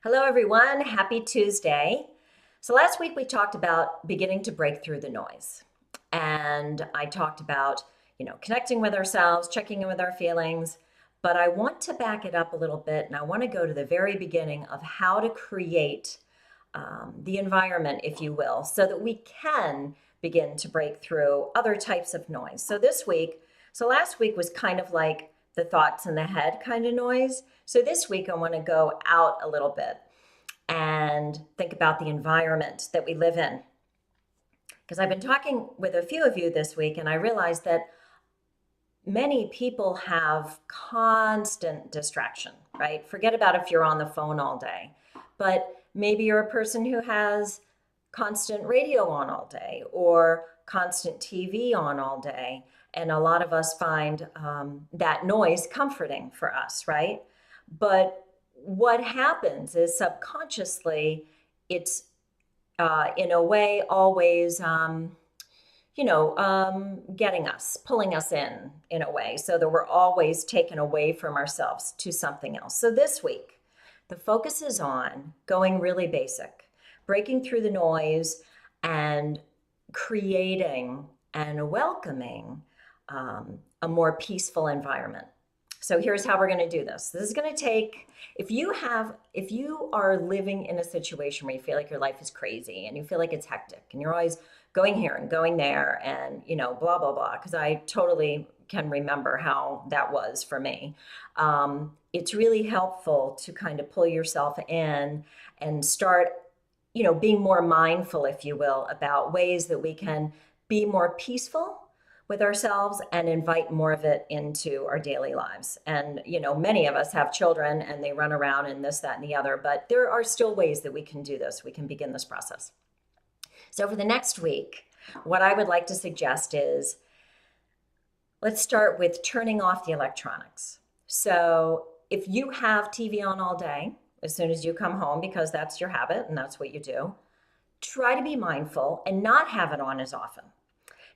Hello, everyone. Happy Tuesday. So, last week we talked about beginning to break through the noise. And I talked about, connecting with ourselves, checking in with our feelings. But I want to back it up a little bit and I want to go to the very beginning of how to create the environment, if you will, so that we can begin to break through other types of noise. So last week was kind of like the thoughts in the head kind of noise. So this week I want to go out a little bit and think about the environment that we live in. Because I've been talking with a few of you this week, and I realized that many people have constant distraction, right? Forget about if you're on the phone all day, but maybe you're a person who has constant radio on all day or constant TV on all day. And a lot of us find that noise comforting for us, right? But what happens is subconsciously, it's in a way always getting us, pulling us in a way, so that we're always taken away from ourselves to something else. So this week, the focus is on going really basic, breaking through the noise and creating and welcoming a more peaceful environment. So here's how we're going to do this. This is going to take, if you are living in a situation where you feel like your life is crazy and you feel like it's hectic and you're always going here and going there and, blah, blah, blah, because I totally can remember how that was for me. It's really helpful to kind of pull yourself in and start, being more mindful, if you will, about ways that we can be more peaceful with ourselves and invite more of it into our daily lives. And, many of us have children and they run around and this, that, and the other, but there are still ways that we can do this. We can begin this process. So for the next week, what I would like to suggest is let's start with turning off the electronics. So if you have TV on all day, as soon as you come home, because that's your habit and that's what you do, try to be mindful and not have it on as often.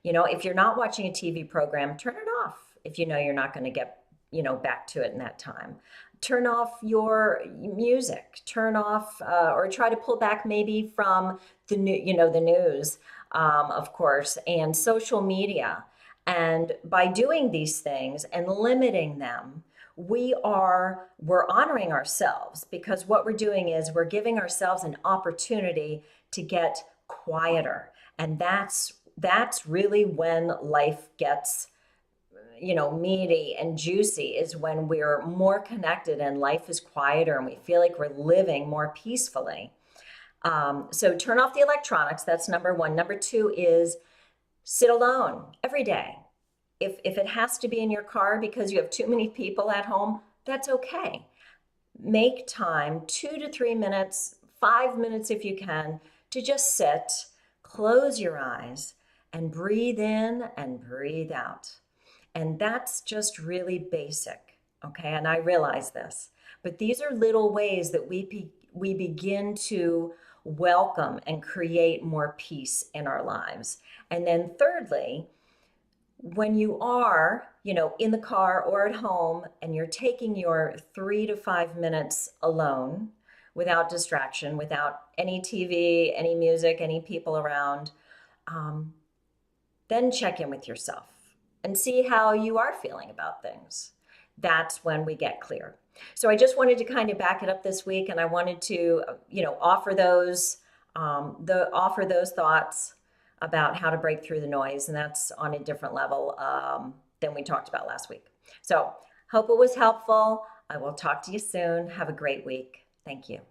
If you're not watching a TV program, turn it off if you know you're not going to get, back to it in that time. Turn off your music, turn off or try to pull back maybe from the news, of course, and social media. And by doing these things and limiting them, we're honoring ourselves, because what we're doing is we're giving ourselves an opportunity to get quieter. And that's really when life gets, meaty and juicy, is when we're more connected and life is quieter and we feel like we're living more peacefully. So turn off the electronics. That's number one. Number two is sit alone every day. If it has to be in your car because you have too many people at home, that's okay. Make time, 2 to 3 minutes, 5 minutes if you can, to just sit, close your eyes, and breathe in and breathe out. And that's just really basic, okay? And I realize this, but these are little ways that we begin to welcome and create more peace in our lives. And then thirdly, when you are, in the car or at home and you're taking your 3 to 5 minutes alone, without distraction, without any TV, any music, any people around, then check in with yourself and see how you are feeling about things. That's when we get clear. So I just wanted to kind of back it up this week, and I wanted to, offer those thoughts about how to break through the noise, and that's on a different level than we talked about last week. So hope it was helpful. I will talk to you soon. Have a great week. Thank you.